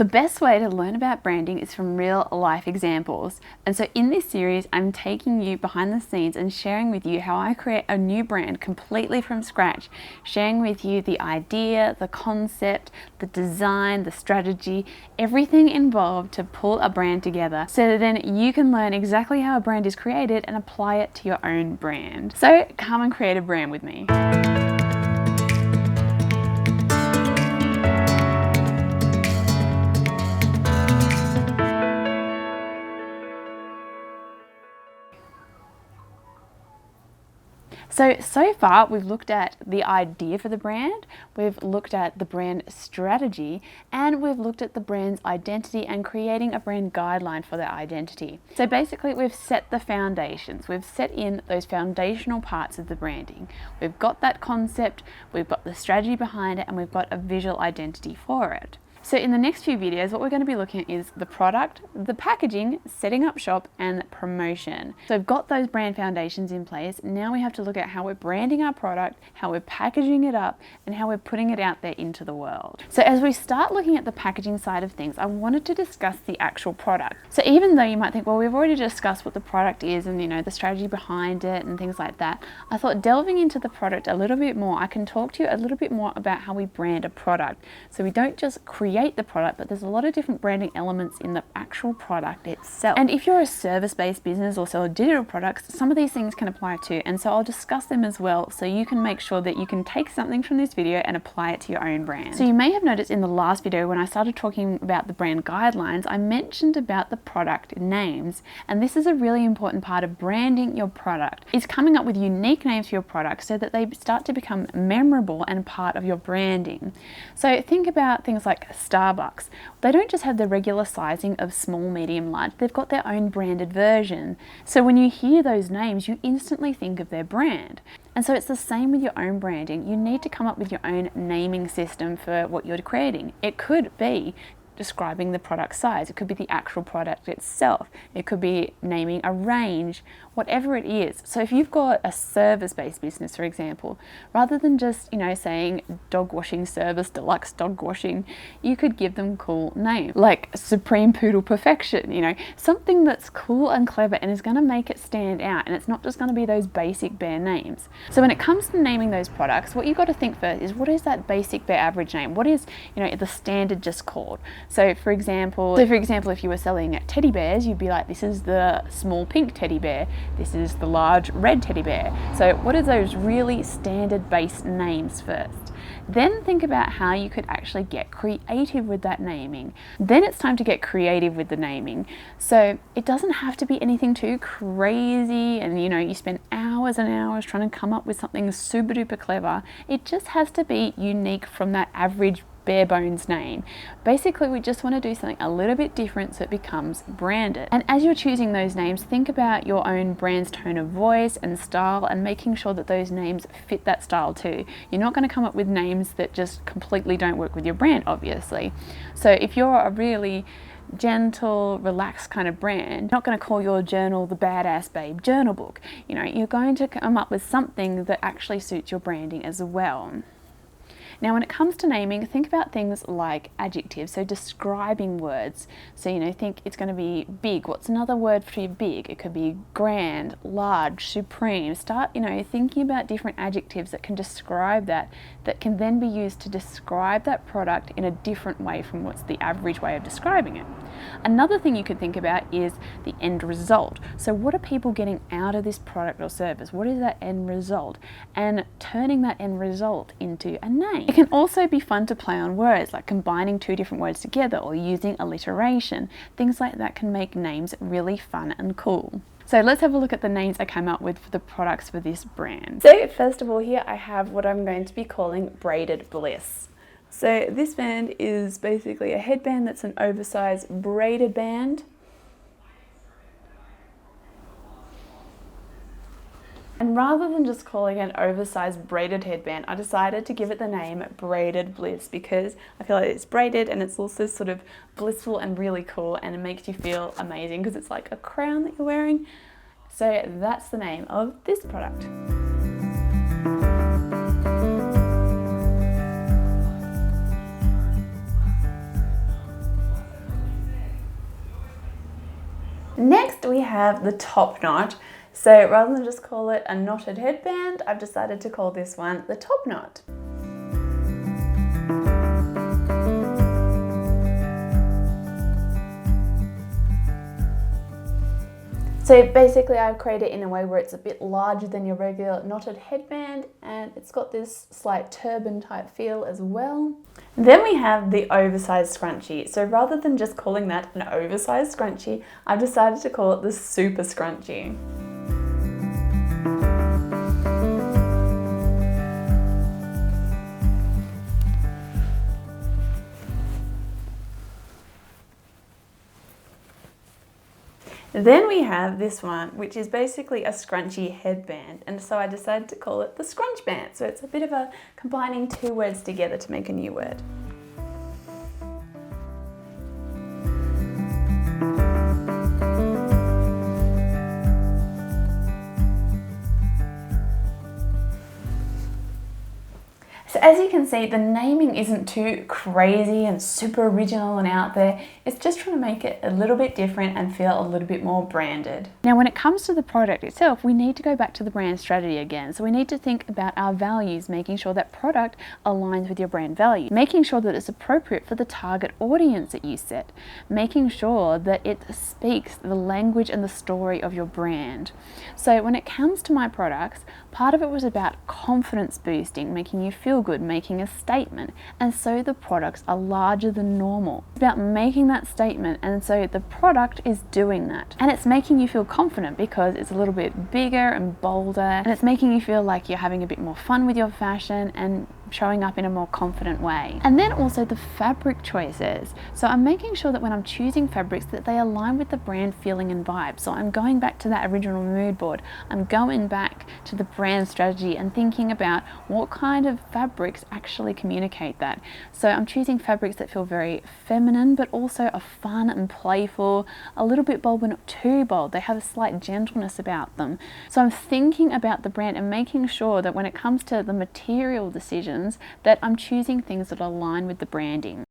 The best way to learn about branding is from real life examples. And so in this series, I'm taking you behind the scenes and sharing with you how I create a new brand completely from scratch, sharing with you the idea, the concept, the design, the strategy, everything involved to pull a brand together so that then you can learn exactly how a brand is created and apply it to your own brand. So come and create a brand with me. So far we've looked at the idea for the brand, we've looked at the brand strategy, and we've looked at the brand's identity and creating a brand guideline for that identity. So basically we've set the foundations, we've set in those foundational parts of the branding. We've got that concept, we've got the strategy behind it, and we've got a visual identity for it. So in the next few videos, what we're going to be looking at is the product, the packaging, setting up shop, and promotion. So we've got those brand foundations in place. Now we have to look at how we're branding our product, how we're packaging it up, and how we're putting it out there into the world. So as we start looking at the packaging side of things, I wanted to discuss the actual product. So even though you might think, well, we've already discussed what the product is and, the strategy behind it and things like that, I thought delving into the product a little bit more, I can talk to you a little bit more about how we brand a product. So we don't just create the product, but there's a lot of different branding elements in the actual product itself. And if you're a service-based business or sell digital products, some of these things can apply too. And so I'll discuss them as well, so you can make sure that you can take something from this video and apply it to your own brand. So you may have noticed in the last video when I started talking about the brand guidelines, I mentioned about the product names. And this is a really important part of branding your product, is coming up with unique names for your product so that they start to become memorable and part of your branding. So think about things like Starbucks. They don't just have the regular sizing of small, medium, large. They've got their own branded version. So when you hear those names, you instantly think of their brand. And so it's the same with your own branding. You need to come up with your own naming system for what you're creating. It could be describing the product size. It could be the actual product itself. It could be naming a range, whatever it is. So if you've got a service-based business, for example, rather than just, saying dog washing service, deluxe dog washing, you could give them cool names like Supreme Poodle Perfection, something that's cool and clever and is going to make it stand out. And it's not just going to be those basic bare names. So when it comes to naming those products, what you've got to think first is, what is that basic bare average name? What is, the standard just called? So for example, if you were selling teddy bears, you'd be like, this is the small pink teddy bear, this is the large red teddy bear. So what are those really standard base names first? Then think about how you could actually get creative with that naming. Then it's time to get creative with the naming. So it doesn't have to be anything too crazy and you spend hours and hours trying to come up with something super duper clever. It just has to be unique from that average bare bones name. Basically, we just want to do something a little bit different so it becomes branded. And as you're choosing those names, think about your own brand's tone of voice and style and making sure that those names fit that style too. You're not going to come up with names that just completely don't work with your brand, obviously. So if you're a really gentle, relaxed kind of brand, you're not going to call your journal the Badass Babe Journal Book. You're going to come up with something that actually suits your branding as well. Now, when it comes to naming, think about things like adjectives, so describing words. So, think it's going to be big. What's another word for big? It could be grand, large, supreme. Start, thinking about different adjectives that can describe that can then be used to describe that product in a different way from what's the average way of describing it. Another thing you could think about is the end result. So what are people getting out of this product or service? What is that end result? And turning that end result into a name. It can also be fun to play on words, like combining two different words together or using alliteration. Things like that can make names really fun and cool. So let's have a look at the names I came up with for the products for this brand. So first of all, here I have what I'm going to be calling Braided Bliss. So this band is basically a headband that's an oversized braided band. And rather than just calling it an oversized braided headband, I decided to give it the name Braided Bliss because I feel like it's braided and it's also sort of blissful and really cool, and it makes you feel amazing because it's like a crown that you're wearing. So that's the name of this product. Next we have the top knot. So rather than just call it a knotted headband, I've decided to call this one the top knot. So basically I've created it in a way where it's a bit larger than your regular knotted headband, and it's got this slight turban type feel as well. Then we have the oversized scrunchie. So rather than just calling that an oversized scrunchie, I've decided to call it the super scrunchie. Then we have this one, which is basically a scrunchy headband, and so I decided to call it the scrunch band. So it's a bit of a combining two words together to make a new word. So as you can see, the naming isn't too crazy and super original and out there. It's just trying to make it a little bit different and feel a little bit more branded. Now, when it comes to the product itself, we need to go back to the brand strategy again. So we need to think about our values, making sure that product aligns with your brand value, making sure that it's appropriate for the target audience that you set, making sure that it speaks the language and the story of your brand. So when it comes to my products, part of it was about confidence boosting, making you feel good, making a statement, and so the products are larger than normal. It's about making that statement, and so the product is doing that. And it's making you feel confident because it's a little bit bigger and bolder, and it's making you feel like you're having a bit more fun with your fashion and showing up in a more confident way. And then also the fabric choices. So I'm making sure that when I'm choosing fabrics that they align with the brand feeling and vibe. So I'm going back to that original mood board. I'm going back to the brand strategy and thinking about what kind of fabrics actually communicate that. So I'm choosing fabrics that feel very feminine, but also are fun and playful, a little bit bold but not too bold. They have a slight gentleness about them. So I'm thinking about the brand and making sure that when it comes to the material decisions, that I'm choosing things that align with the branding.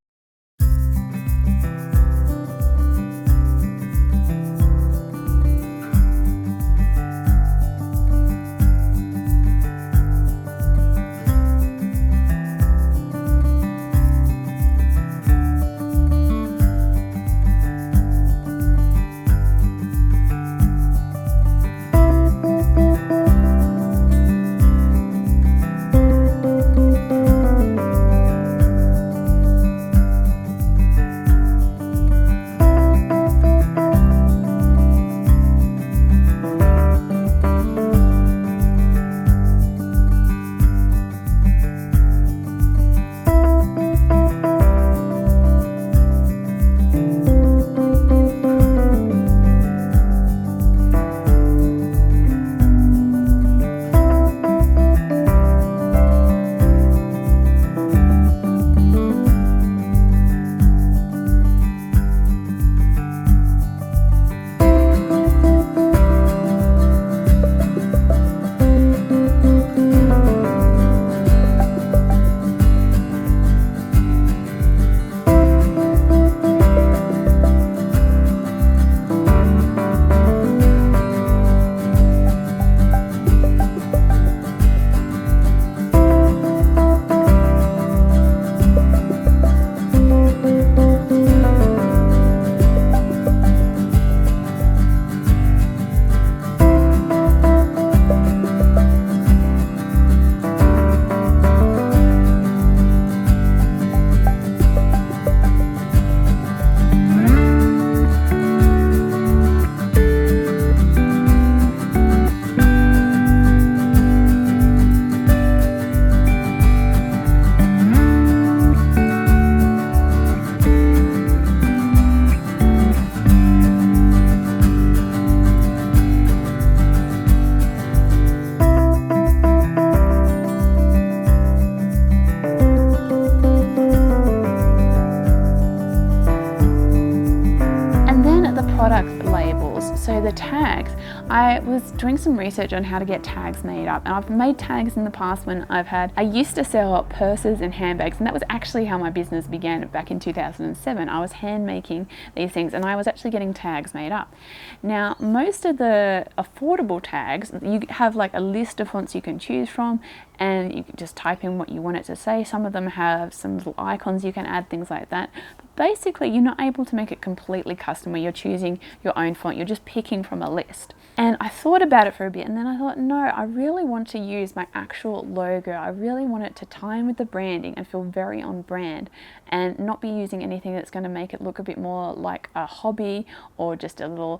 labels. So the tags, I was doing some research on how to get tags made up, and I've made tags in the past when I used to sell purses and handbags, and that was actually how my business began back in 2007. I was hand making these things and I was actually getting tags made up. Now, most of the affordable tags, you have like a list of fonts you can choose from, and you can just type in what you want it to say. Some of them have some little icons you can add, things like that. But basically, you're not able to make it completely custom where you're choosing your own font. You're just picking from a list. And I thought about it for a bit, and then I thought, no, I really want to use my actual logo. I really want it to tie in with the branding and feel very on brand, and not be using anything that's going to make it look a bit more like a hobby or just a little,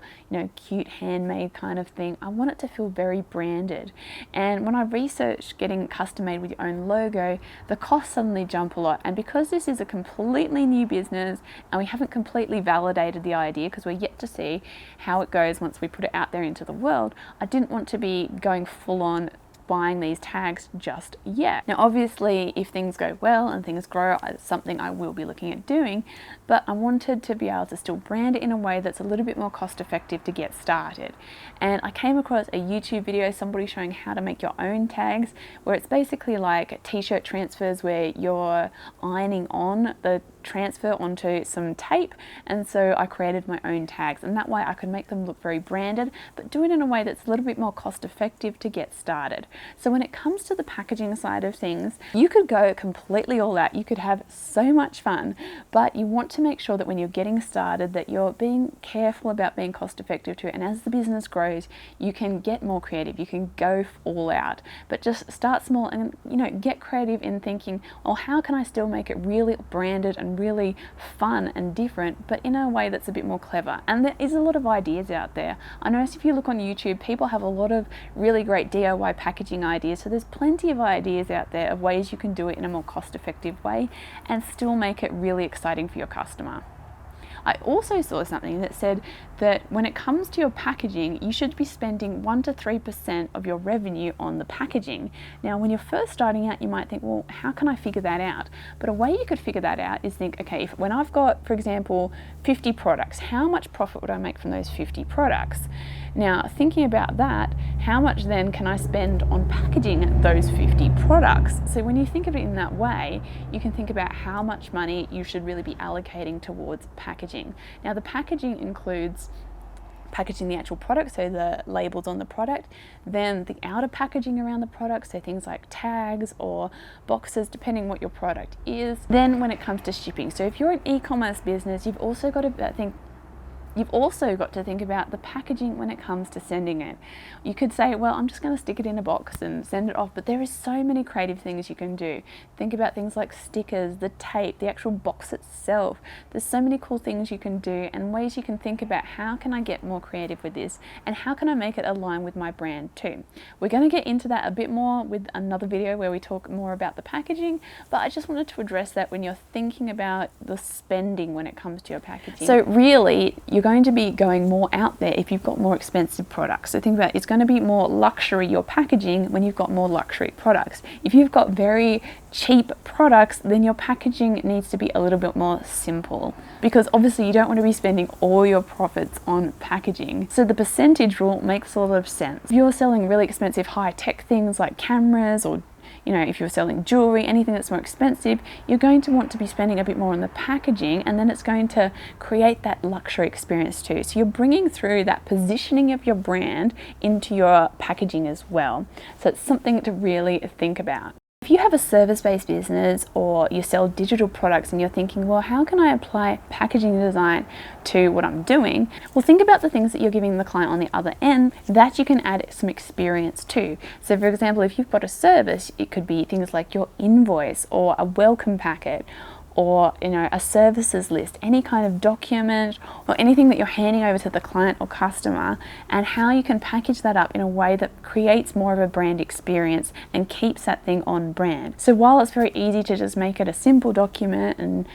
cute handmade kind of thing. I want it to feel very branded. And when I researched getting custom made with your own logo, the costs suddenly jump a lot. And because this is a completely new business and we haven't completely validated the idea, because we're yet to see how it goes once we put it out there into the world, I didn't want to be going full on buying these tags just yet. Now obviously if things go well and things grow, it's something I will be looking at doing, but I wanted to be able to still brand it in a way that's a little bit more cost effective to get started. And I came across a YouTube video, somebody showing how to make your own tags, where it's basically like t-shirt transfers where you're ironing on the transfer onto some tape, and so I created my own tags, and that way I could make them look very branded but do it in a way that's a little bit more cost effective to get started. So when it comes to the packaging side of things, you could go completely all out, you could have so much fun, but you want to make sure that when you're getting started that you're being careful about being cost effective too, and as the business grows you can get more creative, you can go all out, but just start small and get creative in thinking, well, how can I still make it really branded and really fun and different, but in a way that's a bit more clever. And there is a lot of ideas out there. I notice if you look on YouTube, people have a lot of really great DIY packaging ideas, so there's plenty of ideas out there of ways you can do it in a more cost-effective way and still make it really exciting for your customer. I also saw something that said that when it comes to your packaging, you should be spending 1 to 3% of your revenue on the packaging. Now, when you're first starting out, you might think, well, how can I figure that out? But a way you could figure that out is think, okay, when I've got, for example, 50 products, how much profit would I make from those 50 products? Now, thinking about that, how much then can I spend on packaging those 50 products? So when you think of it in that way, you can think about how much money you should really be allocating towards packaging. Now, the packaging includes packaging the actual product, so the labels on the product, then the outer packaging around the product, so things like tags or boxes, depending what your product is. Then when it comes to shipping, so if you're an e-commerce business, you've also got to think about the packaging when it comes to sending it. You could say, well, I'm just going to stick it in a box and send it off, but there is so many creative things you can do. Think about things like stickers, the tape, the actual box itself. There's so many cool things you can do and ways you can think about how can I get more creative with this and how can I make it align with my brand too. We're going to get into that a bit more with another video where we talk more about the packaging, but I just wanted to address that when you're thinking about the spending when it comes to your packaging. So really, you're going to be going more out there if you've got more expensive products. So think about it, it's going to be more luxury, your packaging, when you've got more luxury products. If you've got very cheap products, then your packaging needs to be a little bit more simple, because obviously you don't want to be spending all your profits on packaging. So the percentage rule makes a lot of sense. If you're selling really expensive high-tech things like cameras, or if you're selling jewelry, anything that's more expensive, you're going to want to be spending a bit more on the packaging, and then it's going to create that luxury experience too. So you're bringing through that positioning of your brand into your packaging as well. So it's something to really think about. If you have a service-based business or you sell digital products and you're thinking, well, how can I apply packaging design to what I'm doing? Well, think about the things that you're giving the client on the other end that you can add some experience to. So for example, if you've got a service, it could be things like your invoice or a welcome packet, or a services list, any kind of document or anything that you're handing over to the client or customer, and how you can package that up in a way that creates more of a brand experience and keeps that thing on brand. So while it's very easy to just make it a simple document and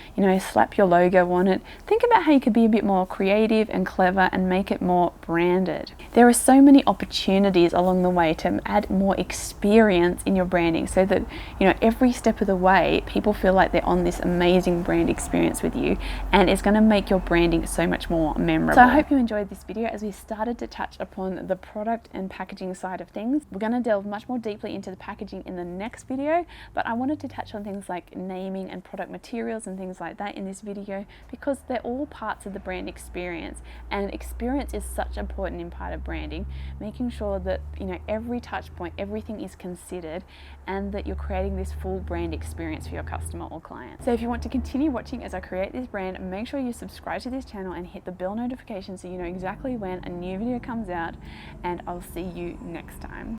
slap your logo on it, think about how you could be a bit more creative and clever and make it more branded. There are so many opportunities along the way to add more experience in your branding, so that every step of the way people feel like they're on this amazing amazing brand experience with you, and it's going to make your branding so much more memorable. So I hope you enjoyed this video as we started to touch upon the product and packaging side of things. We're going to delve much more deeply into the packaging in the next video, but I wanted to touch on things like naming and product materials and things like that in this video because they're all parts of the brand experience, and experience is such an important part of branding, making sure that every touch point, everything is considered, and that you're creating this full brand experience for your customer or client. So if you want to continue watching as I create this brand, make sure you subscribe to this channel and hit the bell notification so you know exactly when a new video comes out, and I'll see you next time.